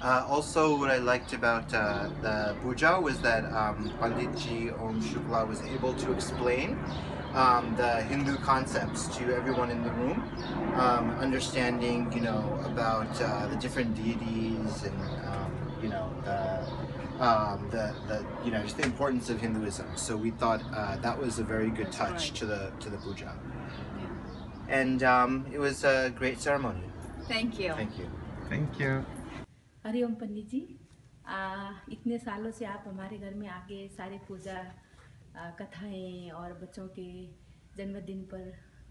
Also, what I liked about the puja was that Pandit Ji Om Shukla was able to explain the Hindu concepts to everyone in the room, understanding, about the different deities and, just the importance of Hinduism. So we thought that was a very good That's touch right. to the puja, Yeah. and it was a great ceremony. Thank you. Thank you. Thank you. Hariom पंडित जी, इतने सालों से आप हमारे घर में आके सारी पूजा कथाएं और बच्चों के जन्मदिन पर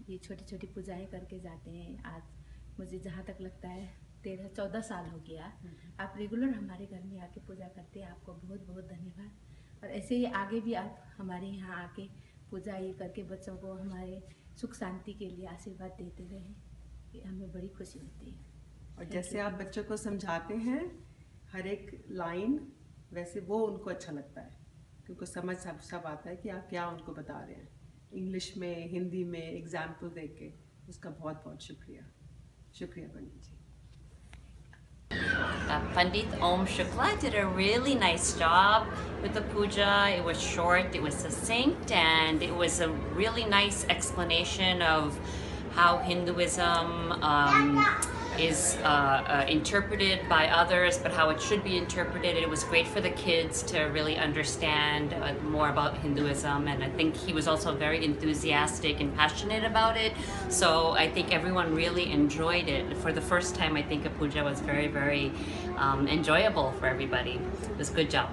ये छोटी छोटी पूजाएं करके जाते हैं। आज मुझे जहाँ तक लगता है 13-14 साल हो गया आप रेगुलर हमारे घर में आके पूजा करते हैं। आपको बहुत बहुत धन्यवाद, और ऐसे ही आगे भी आप हमारे यहाँ आके पूजा ये करके बच्चों को हमारे सुख शांति के लिए आशीर्वाद देते रहें, ये हमें बड़ी खुशी होती है। और जैसे आप बच्चों को समझाते हैं हर एक लाइन, वैसे वो उनको अच्छा लगता है क्योंकि समझ सब आता है कि आप क्या उनको बता रहे हैं। इंग्लिश में, हिंदी में एग्जाम्पल दे के उसका बहुत बहुत शुक्रिया। शुक्रिया पंडित जी। Pandit Om Shukla did a really nice job with the puja. It was short, it was succinct, and it was a really nice explanation of how Hinduism is interpreted by others, but how it should be interpreted. It was great for the kids to really understand more about Hinduism, and I think he was also very enthusiastic and passionate about it. So I think everyone really enjoyed it. For the first time, I think a puja was very, very enjoyable for everybody. It was a good job.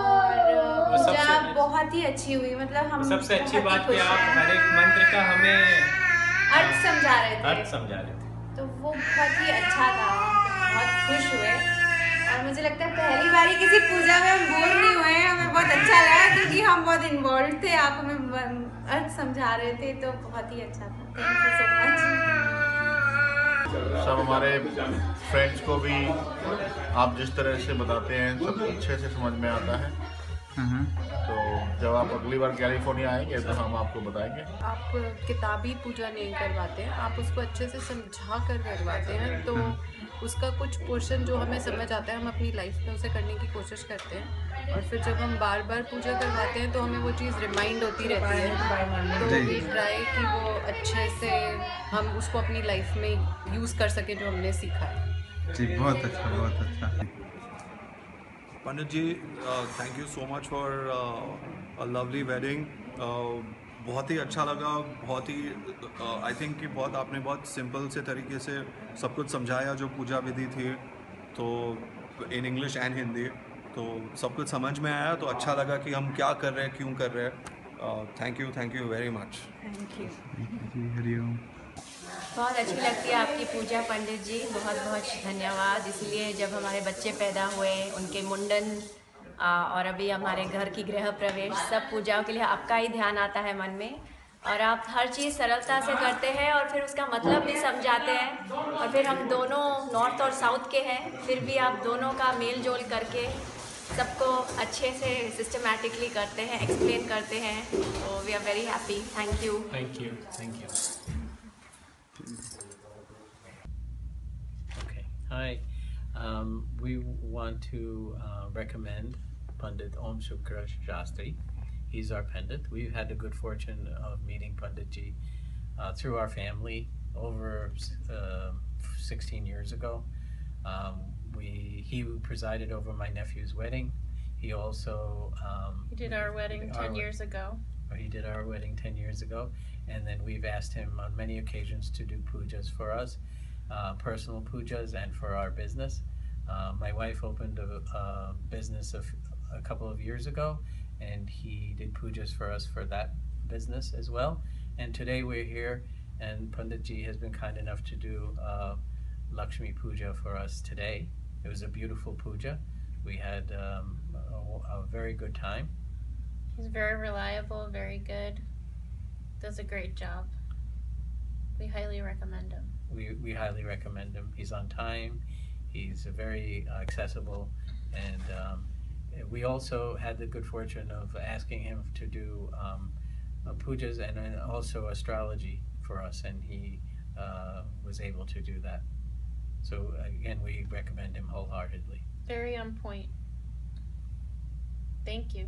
और पूजा बहुत ही अच्छी हुई, मतलब हम सबसे अच्छी बात कि आप हर एक मंत्र का हमें अर्थ समझा रहे थे, तो वो बहुत ही अच्छा था। बहुत खुश हुए, और मुझे लगता है पहली बार किसी पूजा में हम बोर नहीं हुए। हमें बहुत अच्छा लगा क्योंकि हम बहुत इन्वॉल्व थे, आप हमें अर्थ समझा रहे थे, तो बहुत ही अच्छा था। Thank you so much. सब हमारे फ्रेंड्स को भी आप जिस तरह से बताते हैं सब अच्छे से समझ में आता है। तो जब आप अगली बार कैलिफोर्निया आएंगे तो हम आपको बताएंगे। आप किताबी पूजा नहीं करवाते हैं, आप उसको अच्छे से समझा कर करवाते हैं, तो उसका कुछ पोर्शन जो हमें समझ आता है हम अपनी लाइफ में उसे करने की कोशिश करते हैं, और फिर जब हम बार बार पूजा करवाते हैं तो हमें वो चीज़ रिमाइंड होती रहती है। तो वी ट्राई कि वो अच्छे से हम उसको अपनी लाइफ में यूज़ कर सकें जो हमने सीखा है। जी बहुत अच्छा, बहुत अच्छा। Pandit ji, thank you so much for a lovely wedding. बहुत ही अच्छा लगा, बहुत ही आई थिंक कि बहुत आपने बहुत सिंपल से तरीके से सब कुछ समझाया जो पूजा विधि थी, तो इन इंग्लिश एंड हिंदी, तो सब कुछ समझ में आया। तो अच्छा लगा कि हम क्या कर रहे हैं, क्यों कर रहे हैं। Thank you very much. Thank you ji Hariom. बहुत अच्छी लगती है आपकी पूजा पंडित जी, बहुत बहुत धन्यवाद। इसलिए जब हमारे बच्चे पैदा हुए, उनके मुंडन और अभी हमारे घर की गृह प्रवेश, सब पूजाओं के लिए आपका ही ध्यान आता है मन में, और आप हर चीज़ सरलता से करते हैं और फिर उसका मतलब भी समझाते हैं। और फिर हम दोनों नॉर्थ और साउथ के हैं, फिर भी आप दोनों का मेल जोल करके सबको अच्छे से सिस्टमैटिकली करते हैं, एक्सप्लेन करते हैं। तो we are very happy. Thank you. Thank you, thank you. Okay, hi. We want to recommend Pandit Om Shukra Shastri. He's our Pandit. We've had the good fortune of meeting Pandit Ji through our family over 16 years ago. He presided over my nephew's wedding. He also he did our wedding 10 years ago. He did our wedding 10 years ago, and then we've asked him on many occasions to do pujas for us, personal pujas, and for our business. My wife opened a business a couple of years ago, and he did pujas for us for that business as well. And today we're here, and Pandit Ji has been kind enough to do Lakshmi Puja for us today. It was a beautiful puja. We had a very good time. He's very reliable, very good. Does a great job. We highly recommend him. We highly recommend him. He's on time. He's very accessible, and we also had the good fortune of asking him to do pujas and also astrology for us, and he was able to do that. So again, we recommend him wholeheartedly. Very on point. Thank you.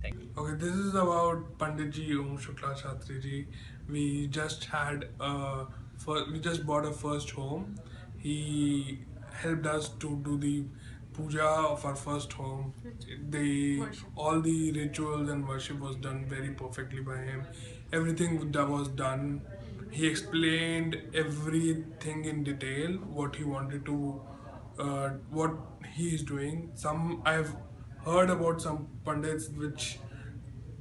Thank you. Okay, this is about Panditji Om Shukla Shastri Ji. We just bought a first home. He helped us to do the puja of our first home. All the rituals and worship was done very perfectly by him. Everything that was done. He explained everything in detail, what he wanted to, what he is doing. I've heard about some pandits which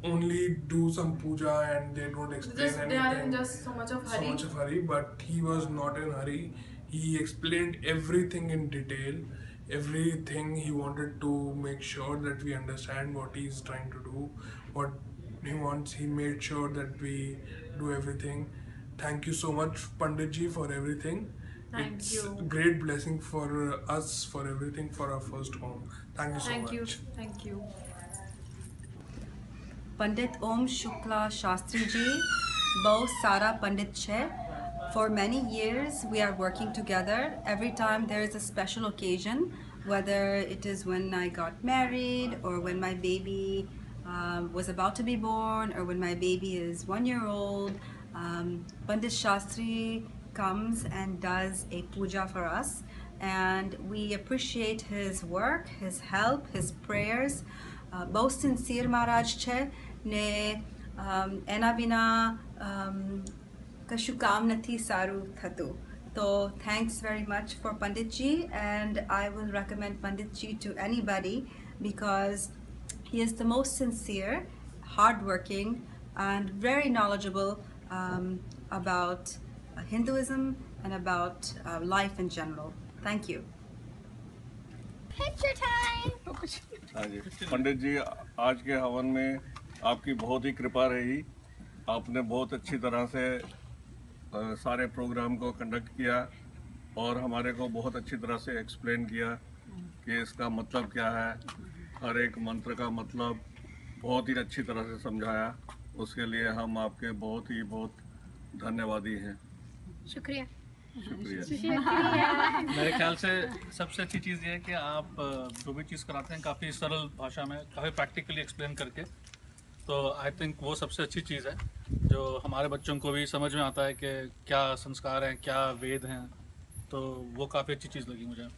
only do some puja and they don't explain anything. They are in just so much of hurry. But he was not in hurry. He explained everything in detail. Everything he wanted to make sure that we understand what he's trying to do, what he wants. He made sure that we do everything. Thank you so much, Panditji, for everything. It's a great blessing for us, for everything, for our first home. Thank you so much. Thank you. Pandit Om Shukla Shastri Ji, Bo Sara Pandit Che. For many years, we are working together. Every time there is a special occasion, whether it is when I got married or when my baby was about to be born or when my baby is 1 year old, Pandit Shastri comes and does a puja for us, and we appreciate his work, his help, his prayers. Bhau sincere Maharaj છે ને એના વિના કશું કામ નથી સારું થતું. So thanks very much for Panditji, and I will recommend Panditji to anybody because he is the most sincere, hardworking, and very knowledgeable about Hinduism and about life in general. Thank you. Picture time. हाँ जी, पंडित जी, आज के हवन में आपकी बहुत ही कृपा रही. आपने बहुत अच्छी तरह से सारे प्रोग्राम को कंडक्ट किया और हमारे को बहुत अच्छी तरह से एक्सप्लेन किया कि इसका मतलब क्या है. हर एक मंत्र का मतलब बहुत ही अच्छी तरह से समझाया. उसके लिए हम आपके बहुत धन्यवादी हैं. शुक्रिया. मेरे ख्याल से सबसे अच्छी चीज़ ये है कि आप जो भी चीज़ कराते हैं काफ़ी सरल भाषा में, काफ़ी प्रैक्टिकली एक्सप्लेन करके. तो आई थिंक वो सबसे अच्छी चीज़ है जो हमारे बच्चों को भी समझ में आता है कि क्या संस्कार हैं, क्या वेद हैं. तो वो काफ़ी अच्छी चीज़ लगी मुझे.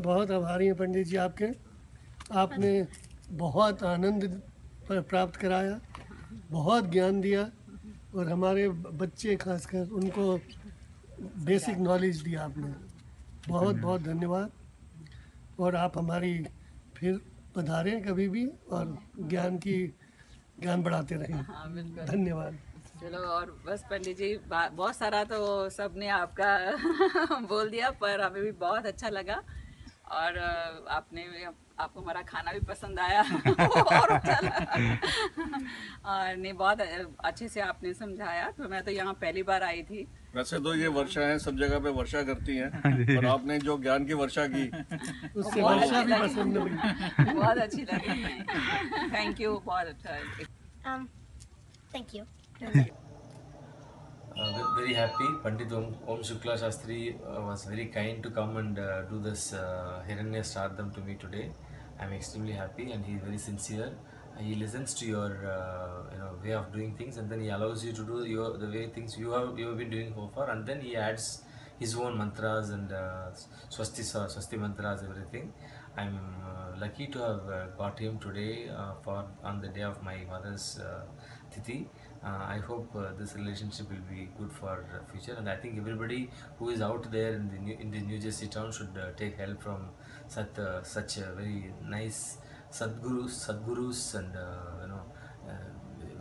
बहुत आभारी हैं पंडित जी आपके. आपने बहुत आनंद प्राप्त कराया, बहुत ज्ञान दिया और हमारे बच्चे खासकर उनको बेसिक नॉलेज दिया आपने. बहुत धन्यवाद. और आप हमारी फिर पधारें कभी भी और ज्ञान बढ़ाते रहें. धन्यवाद. चलो, और बस पंडित जी बहुत सारा तो सबने आपका बोल दिया, पर हमें भी बहुत अच्छा लगा और आपको हमारा खाना भी पसंद आया और अच्छा लगा. और नहीं, बहुत अच्छे से आपने समझाया. तो मैं तो यहाँ पहली बार आई थी. वैसे तो ये वर्षा है, सब जगह पे वर्षा करती हैं, और आपने जो ज्ञान की वर्षा की उससे वर्षा भी पसंद लगी. बहुत अच्छी लगी. Thank you. बहुत अच्छा. Thank you. Very happy. Pandit Om Shukla Shastri was very kind to come and do this Hiranya Shraddham to me today. I'm extremely happy, and he's very sincere. He listens to your way of doing things, and then he allows you to do the way things you have been doing so far, and then he adds his own mantras and swasti mantras, everything. I'm lucky to have got him today on the day of my mother's Tithi. I hope this relationship will be good for future, and I think everybody who is out there in the New Jersey town should take help from such a very nice Sadgurus and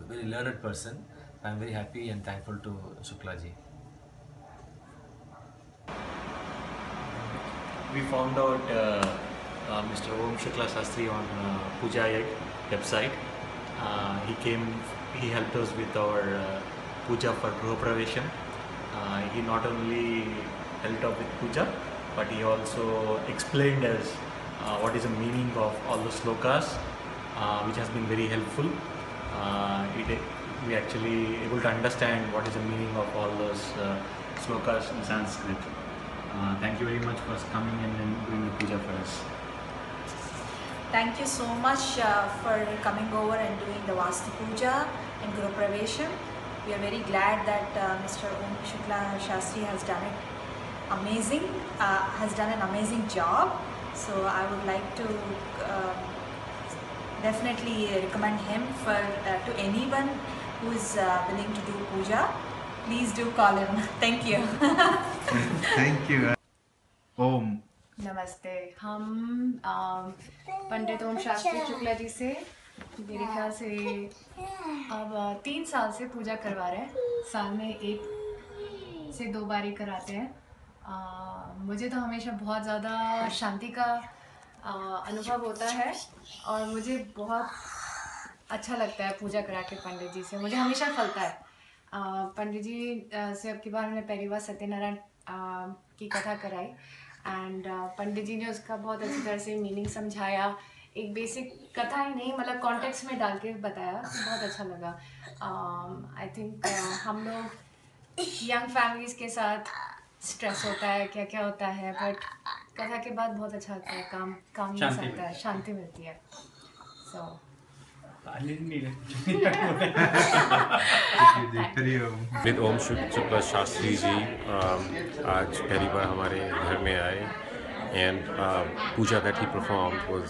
very learned person. I'm very happy and thankful to Shukla ji. We found out Mr. Om Shukla Shastri on Puja website. He helped us with our puja for Gruha Pravesham. He not only helped out with puja, but he also explained us what is the meaning of all the slokas, which has been very helpful. We actually able to understand what is the meaning of all those slokas in Sanskrit. Thank you very much for coming and doing the puja for us. Thank you so much for coming over and doing the Vastu Puja and Guru Pravesham. We are very glad that Mr. Om Shukla Shastri has done an amazing job. So I would like to definitely recommend him for to anyone who is willing to do puja. Please do call him. Thank you. Thank you. Om. नमस्ते। हम पंडित ओम शास्त्री शुक्ला जी से मेरे ख्याल से अब 3 साल से पूजा करवा रहे हैं। साल में 1 से 2 बार ही कराते हैं। मुझे तो हमेशा बहुत ज़्यादा शांति का अनुभव होता है और मुझे बहुत अच्छा लगता है पूजा करा के पंडित जी से। मुझे हमेशा फलता है। पंडित जी से अब की बार हमने पहली बार सत्यनारायण की कथा कराई एंड पंडित जी ने उसका बहुत अच्छी तरह से मीनिंग समझाया। एक बेसिक कथा ही नहीं, मतलब कॉन्टेक्स्ट में डाल के बताया, बहुत अच्छा लगा। आई थिंक हम लोग यंग फैमिलीज़ के साथ स्ट्रेस होता है, क्या क्या होता है, बट कथा के बाद बहुत अच्छा लगता है, काम मिल सकता है, शांति मिलती है। सो पंडित ओम शुक्ला शास्त्री जी आज पहली बार हमारे घर में आए and puja that he performed was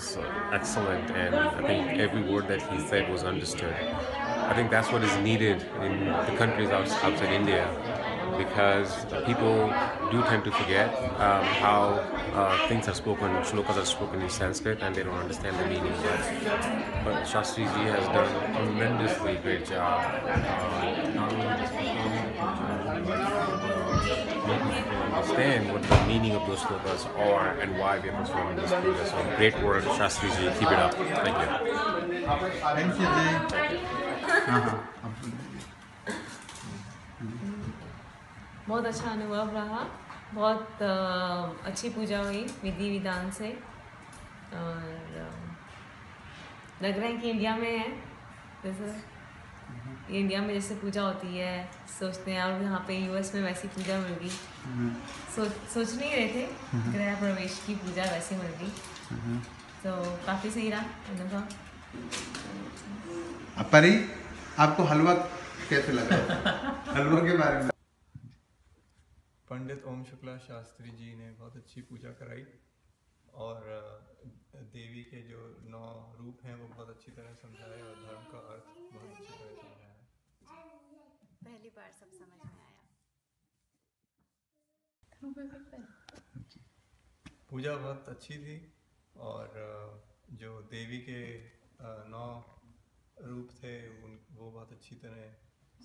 excellent, and I think every word that he said was understood. I think that's what is needed in the countries outside India, because people do tend to forget how things are spoken, shlokas are spoken in Sanskrit, and they don't understand the meaning. But Shastri ji has done a tremendously great job, not only just performing making people understand what the meaning of those shlokas are and why we are performing this puja. So great work, Shastri ji. Keep it up. Thank you. Thank you, Jay. बहुत अच्छा अनुभव रहा। बहुत अच्छी पूजा हुई विधि विधान से, और लग रहा है कि इंडिया में है जैसे इंडिया में जैसे पूजा होती है, सोचते हैं और यहाँ पे यूएस में वैसी पूजा होगी। सोच नहीं रहे थे गृह प्रवेश की पूजा वैसी होगी, तो काफ़ी सही रहा अनुभव। परी, आपको हलवा कैसे लगा? हलवा के बारे में। पंडित ओम शुक्ला शास्त्री जी ने बहुत अच्छी पूजा कराई और देवी के जो 9 रूप हैं वो बहुत अच्छी तरह समझाए और धर्म का अर्थ बहुत अच्छी तरह समझाया। पहली बार सब समझ में आया। पूजा बहुत अच्छी थी और जो देवी के 9 रूप थे वो बहुत अच्छी तरह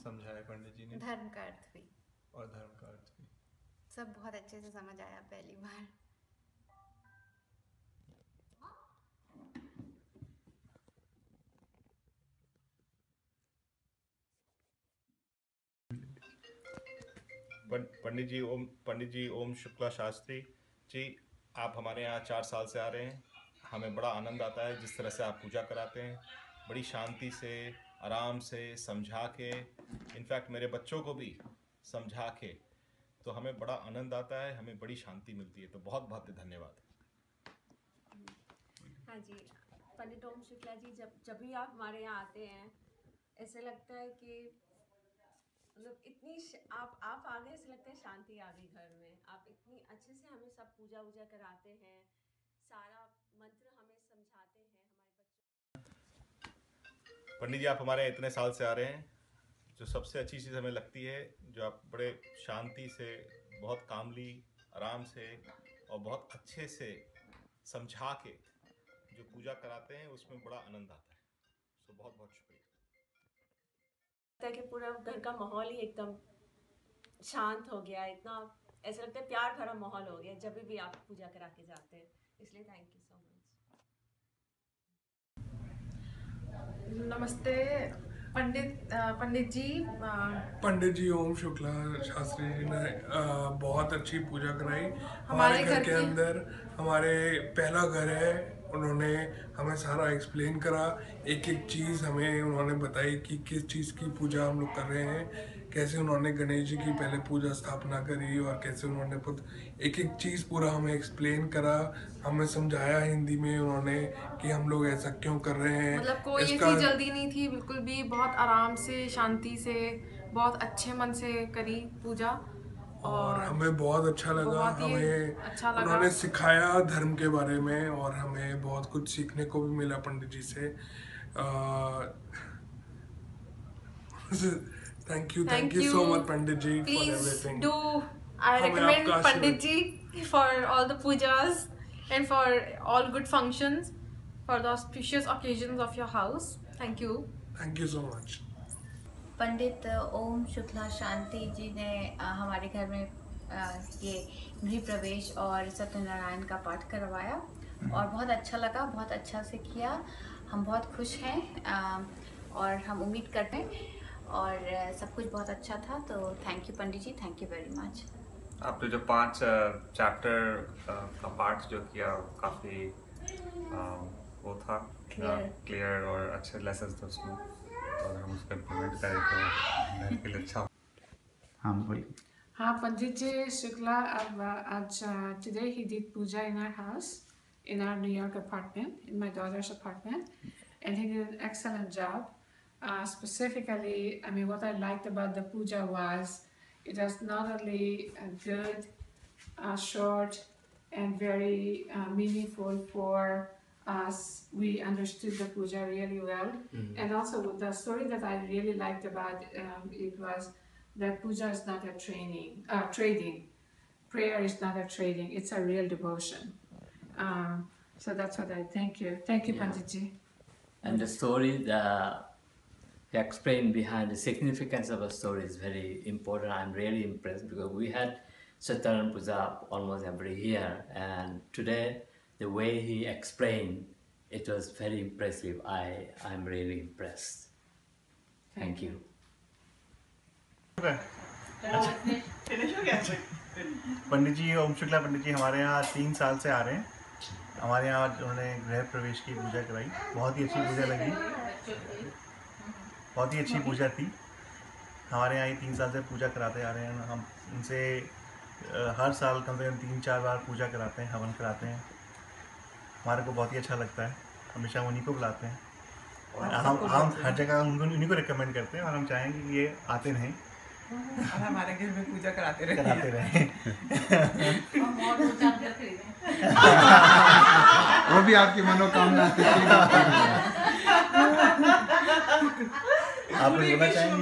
समझाए पंडित जी ने। धर्म का अर्थ भी और धर्म का अर्थ भी सब बहुत अच्छे से समझ आया पहली बार। पंडित जी ओम शुक्ला शास्त्री जी, आप हमारे यहाँ 4 साल से आ रहे हैं। हमें बड़ा आनंद आता है जिस तरह से आप पूजा कराते हैं, बड़ी शांति से, आराम से समझा के, इनफैक्ट मेरे बच्चों को भी समझा के, तो हमें बड़ा आनंद आता है, हमें बड़ी शांति मिलती है। तो बहुत बहुत धन्यवाद। हाँ जी, पंडित ओम शुक्ला जी, जब भी आप हमारे यहाँ आते हैं ऐसे लगता है कि मतलब इतनी आप आ गए, ऐसे लगता है शांति आ गई घर में। आप इतनी अच्छे से हमें सब पूजा वूजा कराते हैं, सारा मंत्र हमें समझाते हैं हमारे बच्चों। पंडित जी, आप हमारे यहाँ इतने साल से आ रहे हैं, जो सबसे अच्छी चीज़ हमें लगती है, जो आप बड़े शांति से, बहुत कामली, आराम से और बहुत अच्छे से समझा के जो पूजा कराते हैं, उसमें बड़ा आनंद आता है। तो बहुत बहुत शुक्रिया। कि पूरा घर का माहौल ही एकदम शांत हो गया, इतना ऐसा लगता है प्यार भरा माहौल हो गया जब भी आप पूजा करा के जाते हैं। इसलिए थैंक यू सो मच। नमस्ते पंडित जी ओम शुक्ला शास्त्री जी ने बहुत अच्छी पूजा कराई हमारे घर के अंदर। हमारे पहला घर है, उन्होंने हमें सारा एक्सप्लेन करा, एक एक चीज़ हमें उन्होंने बताई कि किस चीज़ की पूजा हम लोग कर रहे हैं, कैसे उन्होंने गणेश जी की पहले पूजा स्थापना करी और कैसे उन्होंने एक एक चीज़ पूरा हमें एक्सप्लेन करा, हमें समझाया हिंदी में उन्होंने कि हम लोग ऐसा क्यों कर रहे हैं। मतलब कोई ऐसी जल्दी नहीं थी, बिल्कुल भी बहुत आराम से, शांति से, बहुत अच्छे मन से करी पूजा और हमें बहुत अच्छा लगा। हमें अच्छा लगा। उन्होंने सिखाया धर्म के बारे में और हमें बहुत कुछ सीखने को भी मिला पंडित जी से। Thank you so much Pandit ji for everything. I recommend Pandit Ji for all the pujas and for all good functions, for the auspicious occasions of your house. Thank you. Thank you so much. पंडित ओम शुक्ला शांति जी ने हमारे घर में ये गृह प्रवेश और सत्यनारायण का पाठ करवाया और बहुत अच्छा लगा, बहुत अच्छा से किया। हम बहुत खुश हैं और हम उम्मीद करते हैं और सब कुछ बहुत अच्छा था। तो thank you Pandit ji, thank you very much. आपने जो 5 चैप्टर का पाठ जो किया काफ़ी वो था क्लियर और अच्छे लेसन थे उसमें, और हम उसको इम्प्लीमेंट करें तो मेरे के लिए अच्छा। हाँ बोलिए। हाँ, पंडित जी शुक्ला आज today he did puja in our house, in our New York apartment, in my daughter's apartment, and he did an excellent job. Specifically, I mean, what I liked about the puja was it was not only good, short, and very meaningful for us. We understood the puja really well. And also the story that I really liked about it was that puja is not a trading. Prayer is not a trading. It's a real devotion. So that's what I thank you. Thank you, Pandit Ji. And the story he explained behind the significance of a story is very important. I'm really impressed because we had Satyanan Puja almost every year, and today the way he explained it was very impressive. I'm really impressed. Thank you. पंडित जी ओम शुक्ला पंडित जी हमारे यहाँ 3 साल से आ रहे हैं। हमारे यहाँ उन्होंने गृह प्रवेश की पूजा कराई, बहुत ही अच्छी पूजा लगी, बहुत ही अच्छी पूजा थी। हमारे यहाँ 3 साल से पूजा कराते आ रहे हैं। हम उनसे हर साल कम से कम 3-4 बार पूजा कराते हैं, हवन कराते हैं। हमारे को बहुत ही अच्छा लगता है, हमेशा उन्हीं को बुलाते हैं और हम हर जगह उन्हीं को रिकमेंड करते हैं और हम चाहेंगे कि ये आते रहें और हमारे घर में पूजा कराते रहें। वो भी आपकी मनोकामना आप बोलना चाहेंगे?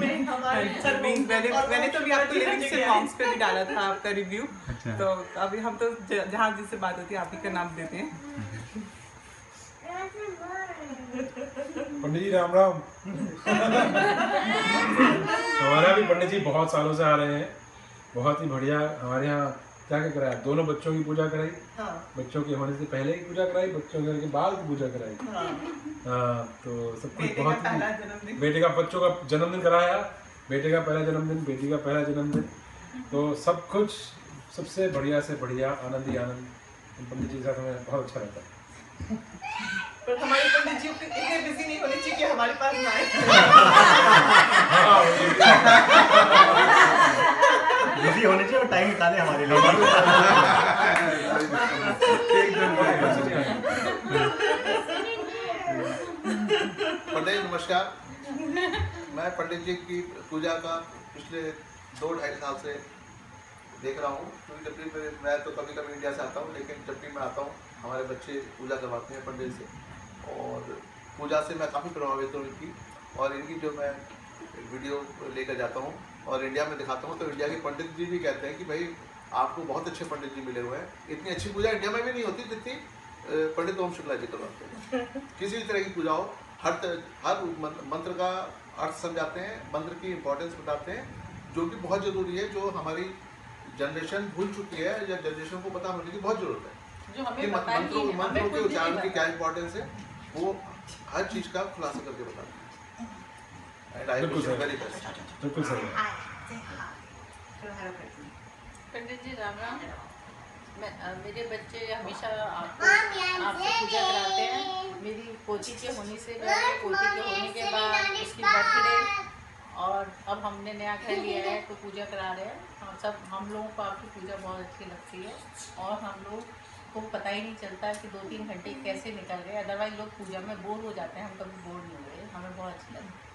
मैंने तो भी आपको लिविंग्स मॉम्स पे भी डाला था आपका रिव्यू। अच्छा। तो अभी हम तो जहाँ जिससे बात होती है आप ही का नाम देते हैं। पंडित जी राम राम। हमारा भी पंडित जी बहुत सालों से आ रहे हैं, बहुत ही बढ़िया। हमारे यहाँ क्या क्या कराया, दोनों बच्चों की पूजा कराई, बच्चों के होने से पहले की पूजा कराई, बच्चों के होने के बाद की पूजा कराई। तो सब कुछ बहुत ही, बेटे का बच्चों का जन्मदिन कराया, बेटे का पहला जन्मदिन, बेटी का पहला जन्मदिन, तो सब कुछ सबसे बढ़िया से बढ़िया, आनंद ही आनंद। पंडित जी के साथ हमें बहुत अच्छा लगता है। पर हमारे पंडित जी इतने बिजी नहीं होने चाहिए कि हमारे पास ना आए। बिजी होने चाहिए और टाइम निकाले हमारे लिए। पंडित नमस्कार, मैं पंडित जी की पूजा का पिछले 2-2.5 साल से देख रहा हूँ। क्योंकि जब भी मैं तो कभी कभी इंडिया से आता हूँ, लेकिन जब भी मैं आता हूँ हमारे बच्चे पूजा करवाते हैं पंडित से, और पूजा से मैं काफ़ी प्रभावित हूँ इनकी। और इनकी जो मैं वीडियो लेकर जाता हूँ और इंडिया में दिखाता हूँ, तो इंडिया के पंडित जी भी कहते हैं कि भाई आपको बहुत अच्छे पंडित जी मिले हुए हैं। इतनी अच्छी पूजा इंडिया में भी नहीं होती जितनी पंडित ओम शुक्ला जी करवाते हैं। किसी भी तरह की पूजा हो, हर मंत्र का अर्थ समझाते हैं, मंत्र की इम्पोर्टेंस बताते हैं, जो कि बहुत ज़रूरी है, जो हमारी जनरेशन भूल चुकी है या जनरेशन को पता होने की बहुत ज़रूरत है कि मंत्रों के उच्चारण की क्या इम्पोर्टेंस है, वो हर चीज़ का खुलासा करके बताते हैं। बिल्कुल सही। पंडित जी राम राम। मेरे बच्चे हमेशा आपसे पूजा कराते हैं। मेरी पोती के होने से, मेरी पोती के होने के बाद उसकी बर्थडे और अब हमने नया घर लिया है तो पूजा करा रहे हैं। हम लोगों को आपकी पूजा बहुत अच्छी लगती है और हम लोग को पता ही नहीं चलता कि 2-3 घंटे कैसे निकल गए। अदरवाइज लोग पूजा में बोर हो जाते हैं, हम कभी बोर नहीं हुए, हमें बहुत अच्छा लगा।